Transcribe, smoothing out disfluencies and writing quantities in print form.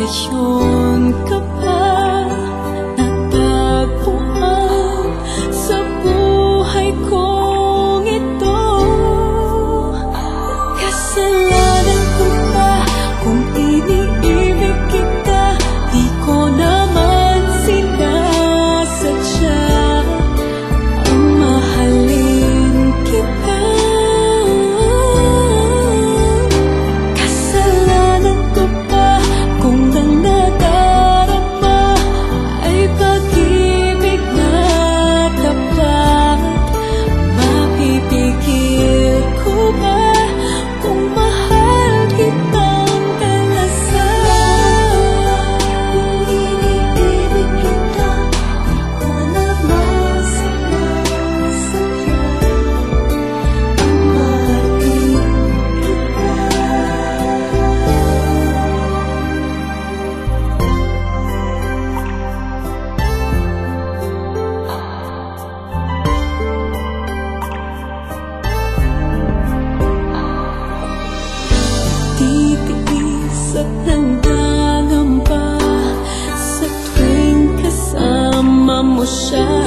Desisyon ka pa natagpuan sa buhay kong ito. Kasalanan ko ba kung iniibig kita? Di ko naman sinasadya ang mahalin kita. Kasalanan ko ba kung ang nadarama ay pag-ibig na tapat? Mapipigil ko ba kung mahal kitang kalasan? Kung iniibig kita, di ko naman sinasadya ang mahalin kita. Titiis at nangangamba sa tuwing kasama mo siya.